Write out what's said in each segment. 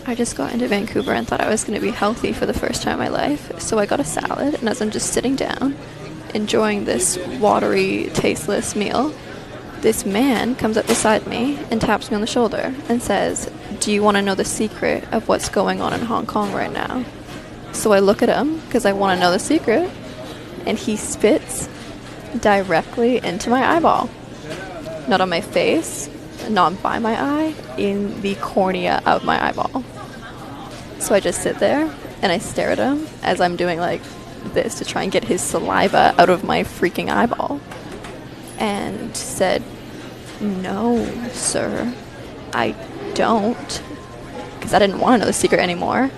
I just got into Vancouver and thought I was going to be healthy for the first time in my life, so I got a salad, and as I'm just sitting down, enjoying this watery, tasteless meal, this man comes up beside me and taps me on the shoulder and says, "Do you want to know the secret of what's going on in Hong Kong right now?" So I look at him, because I want to know the secret, and he spits directly into my eyeball. Not on my face, not by my eye, in the cornea of my eyeball. So I just sit there and I stare at him as I'm doing like this to try and get his saliva out of my freaking eyeball. And said, "No, sir, I don't." Because I didn't want to know the secret anymore.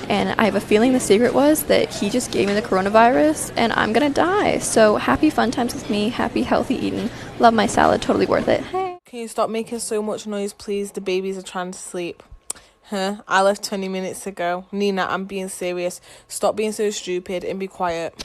And I have a feeling the secret was that he just gave me the coronavirus and I'm gonna die. So happy fun times with me, happy healthy eating. Love my salad, totally worth it. Hey. Can you stop making so much noise, please? The babies are trying to sleep. I left 20 minutes ago. Nina, I'm being serious. Stop being so stupid and be quiet.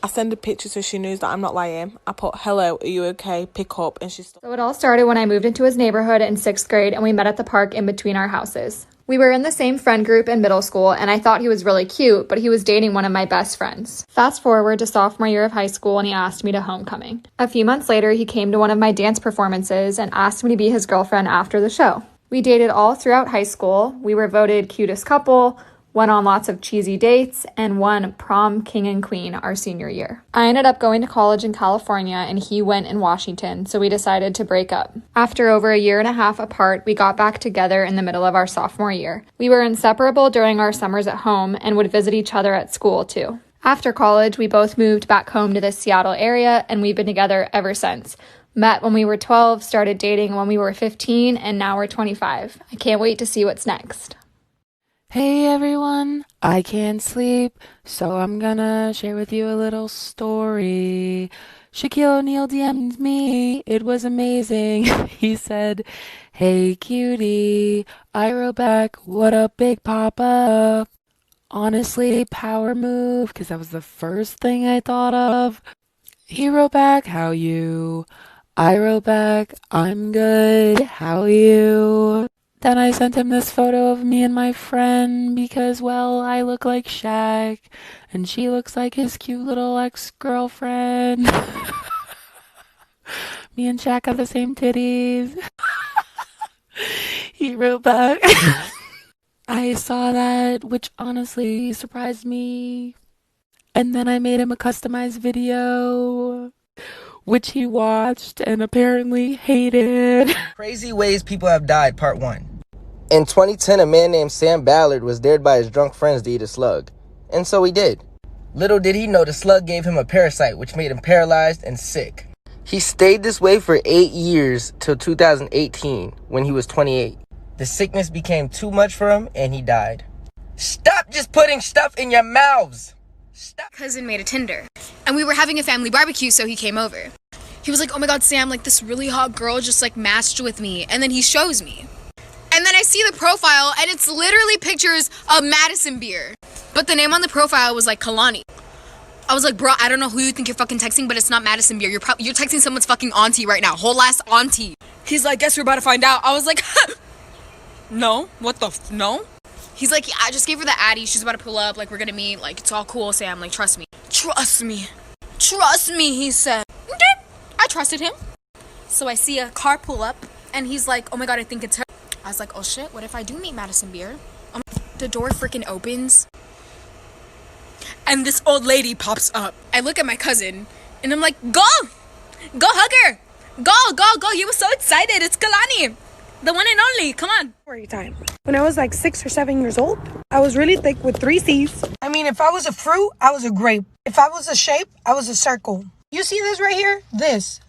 I send a picture so she knows that I'm not lying. I put, "Hello, are you okay? Pick up," and she stopped. So it all started when I moved into his neighborhood in 6th grade and we met at the park in between our houses. We were in the same friend group in middle school and I thought he was really cute, but he was dating one of my best friends. Fast forward to sophomore year of high school and he asked me to homecoming. A few months later, he came to one of my dance performances and asked me to be his girlfriend after the show. We dated all throughout high school. We were voted cutest couple, went on lots of cheesy dates, and won prom king and queen our senior year. I ended up going to college in California and he went in Washington, so we decided to break up. After over a year and a half apart, we got back together in the middle of our sophomore year. We were inseparable during our summers at home and would visit each other at school too. After college, we both moved back home to the Seattle area and we've been together ever since. Met when we were 12, started dating when we were 15, and now we're 25. I can't wait to see what's next. Hey everyone, I can't sleep, so I'm gonna share with you a little story. Shaquille O'Neal DM'd me, it was amazing. He said, "Hey cutie, I wrote back, what up Big Papa?" Honestly, power move, because that was the first thing I thought of. He wrote back, "How you?" I wrote back, "I'm good, how are you?" Then I sent him this photo of me and my friend because, well, I look like Shaq and she looks like his cute little ex-girlfriend. Me and Shaq have the same titties. He wrote back. I saw that, which honestly surprised me. And then I made him a customized video, which he watched and apparently hated. Crazy Ways People Have Died, Part 1. In 2010, a man named Sam Ballard was dared by his drunk friends to eat a slug. And so he did. Little did he know the slug gave him a parasite, which made him paralyzed and sick. He stayed this way for 8 years till 2018, when he was 28. The sickness became too much for him, and he died. Stop just putting stuff in your mouths! Stop. Cousin made a Tinder, and we were having a family barbecue, so he came over. He was like, "Oh my god, Sam, like this really hot girl just like matched with me," and then he shows me. And then I see the profile, and it's literally pictures of Madison beer. But the name on the profile was like Kalani. I was like, "Bro, I don't know who you think you're fucking texting, but it's not Madison beer. You're texting someone's fucking auntie right now. Whole ass auntie." He's like, "Guess we're about to find out." I was like, "No, what the no?" He's like, "Yeah, I just gave her the Addy. She's about to pull up. Like, we're gonna meet. Like, it's all cool, Sam. Like, trust me." Trust me. Trust me, he said. Okay. I trusted him. So I see a car pull up, and he's like, "Oh my god, I think it's her." I was like, "Oh shit, what if I do meet Madison Beer?" The door freaking opens, and this old lady pops up. I look at my cousin, and I'm like, Go hug her! Go, you were so excited, it's Kalani, the one and only, come on." Storytime. When I was like 6 or 7 years old, I was really thick with 3 C's. I mean, if I was a fruit, I was a grape. If I was a shape, I was a circle. You see this right here? This.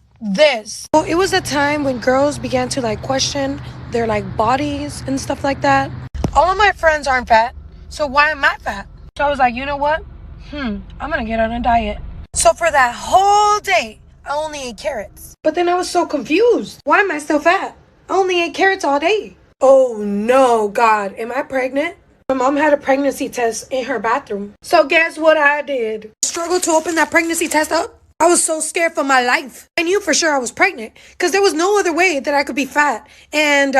So it was a time when girls began to like question their like bodies and stuff like that. All of my friends aren't fat, so why am I fat? So I was like, you know what? I'm gonna get on a diet. So for that whole day, I only ate carrots. But then I was so confused. Why am I still fat? I only ate carrots all day. Oh no, God, am I pregnant? My mom had a pregnancy test in her bathroom. So guess what I did? Struggled to open that pregnancy test up. I was so scared for my life. I knew for sure I was pregnant because there was no other way that I could be fat and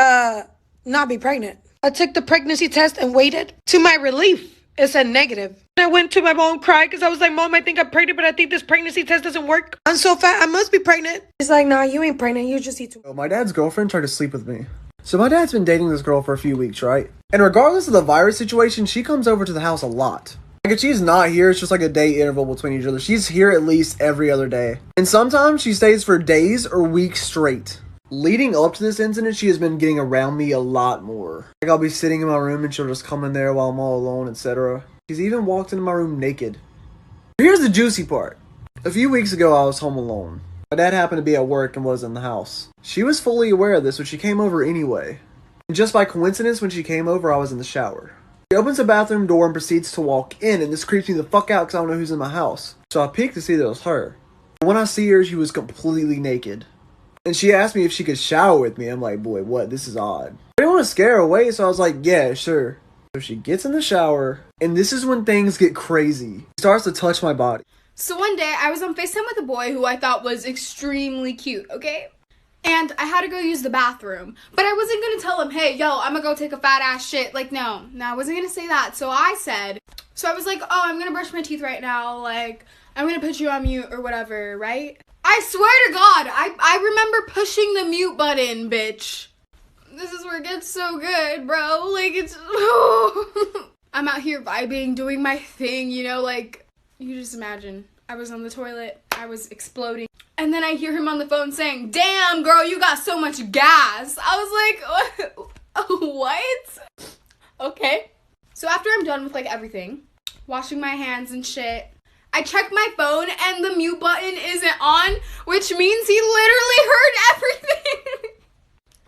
not be pregnant. I took the pregnancy test and waited. To my relief, it said negative. I went to my mom and cried because I was like, Mom, I think I'm pregnant, but I think this pregnancy test doesn't work. I'm so fat, I must be pregnant. She's like, nah, you ain't pregnant. You just eat too much. My dad's girlfriend tried to sleep with me. So my dad's been dating this girl for a few weeks, right? And regardless of the virus situation, she comes over to the house a lot. Like, if she's not here, it's just like a day interval between each other. She's here at least every other day. And sometimes she stays for days or weeks straight. Leading up to this incident, she has been getting around me a lot more. Like, I'll be sitting in my room and she'll just come in there while I'm all alone, etc. She's even walked into my room naked. Here's the juicy part. A few weeks ago, I was home alone. My dad happened to be at work and was in the house. She was fully aware of this, so she came over anyway. And just by coincidence, when she came over, I was in the shower. She opens the bathroom door and proceeds to walk in, and this creeps me the fuck out because I don't know who's in my house. So I peeked to see that it was her. But when I see her, she was completely naked. And she asked me if she could shower with me. I'm like, boy, what? This is odd. I didn't want to scare her away, so I was like, yeah, sure. So she gets in the shower, and this is when things get crazy. She starts to touch my body. So one day, I was on FaceTime with a boy who I thought was extremely cute, okay? And I had to go use the bathroom. But I wasn't gonna tell him, hey, yo, I'm gonna go take a fat ass shit. Like, no, I wasn't gonna say that. So I was like, oh, I'm gonna brush my teeth right now. Like, I'm gonna put you on mute or whatever, right? I swear to God, I remember pushing the mute button, bitch. This is where it gets so good, bro. Like, it's... I'm out here vibing, doing my thing, you know, like... You just imagine. I was on the toilet. I was exploding. And then I hear him on the phone saying, damn, girl, you got so much gas. I was like, what? Okay. So after I'm done with, like, everything, washing my hands and shit, I check my phone and the mute button isn't on, which means he literally heard everything.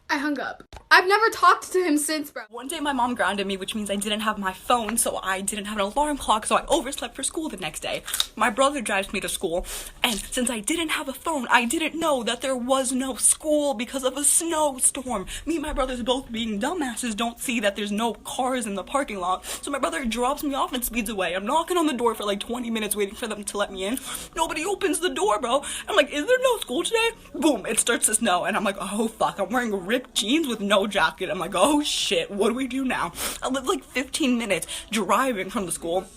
I hung up. I've never talked to him since, bro. One day my mom grounded me, which means I didn't have my phone, so I didn't have an alarm clock, so I overslept for school the next day. My brother drives me to school, and since I didn't have a phone, I didn't know that there was no school because of a snowstorm. Me and my brothers both being dumbasses don't see that there's no cars in the parking lot, so my brother drops me off and speeds away. I'm knocking on the door for like 20 minutes waiting for them to let me in. Nobody opens the door, bro. I'm like, is there no school today? Boom, it starts to snow, and I'm like, oh fuck, I'm wearing ripped jeans with no jacket. I'm like, oh shit, what do we do now? I live like 15 minutes driving from the school.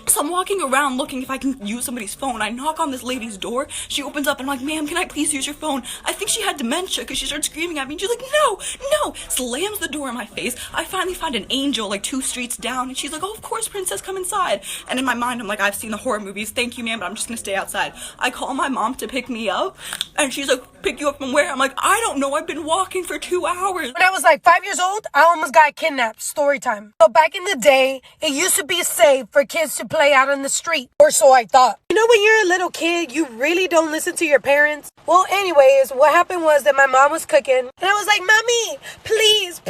So I'm walking around looking if I can use somebody's phone. I knock on this lady's door. She opens up and I'm like, ma'am, can I please use your phone? I think she had dementia because she starts screaming at me. And she's like, no, slams the door in my face. I finally find an angel like 2 streets down. And she's like, oh, of course, princess, come inside. And in my mind, I'm like, I've seen the horror movies. Thank you, ma'am, but I'm just going to stay outside. I call my mom to pick me up. And she's like, pick you up from where? I'm like, I don't know. I've been walking for 2 hours. When I was like 5 years old, I almost got kidnapped. Story time. So back in the day, it used to be safe for kids to play out on the street. Or so I thought. You know, when you're a little kid, you really don't listen to your parents. Well, anyways, what happened was that my mom was cooking. And I was like, Mommy, please,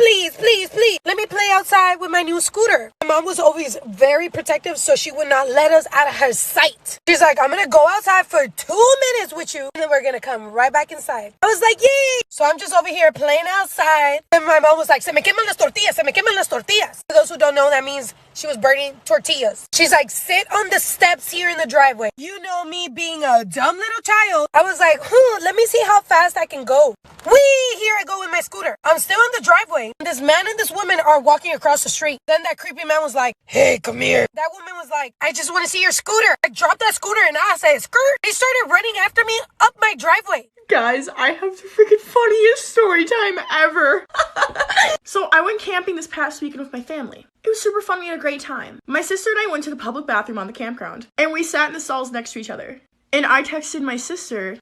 let me play outside with my new scooter. My mom was always very protective, so she would not let us out of her sight. She's like, I'm going to go outside for 2 minutes with you, and then we're going to come right back inside. I was like, yay! So I'm just over here playing outside. And my mom was like, se me queman las tortillas, se me queman las tortillas. For those who don't know, that means she was burning tortillas. She's like, sit on the steps here in the driveway. You know me being a dumb little child. I was like, let me see how fast I can go. Whee! Here I go with my scooter. I'm still in the driveway. This man and this woman are walking across the street. Then that creepy man was like, hey, come here. That woman was like, I just want to see your scooter. I dropped that scooter and I said, skirt. They started running after me up my driveway. Guys, I have the freaking funniest story time ever. So I went camping this past weekend with my family. It was super fun. We had a great time. My sister and I went to the public bathroom on the campground, and we sat in the stalls next to each other. And I texted my sister,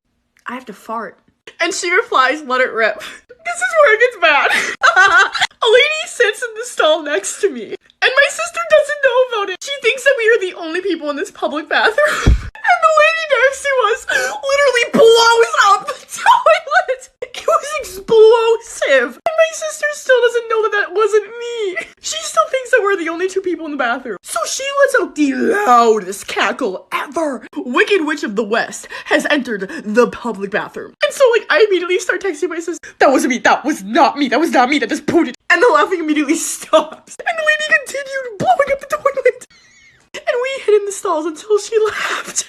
I have to fart. And she replies, let it rip. This is where it gets bad. A lady sits in the stall next to me, and my sister doesn't know about it. She thinks that we are the only people in this public bathroom. And the lady next to us literally blows up the toilet. It was explosive. And my sister still doesn't know that that wasn't me. She still thinks that we're the only 2 people in the bathroom. So she lets out the loudest cackle ever. Wicked Witch of the West has entered the public bathroom. And so, like, I immediately start texting my sister, that wasn't me, that was not me, that just pooted. And the laughing immediately stops. And the lady continued blowing up the toilet. And we hid in the stalls until she left.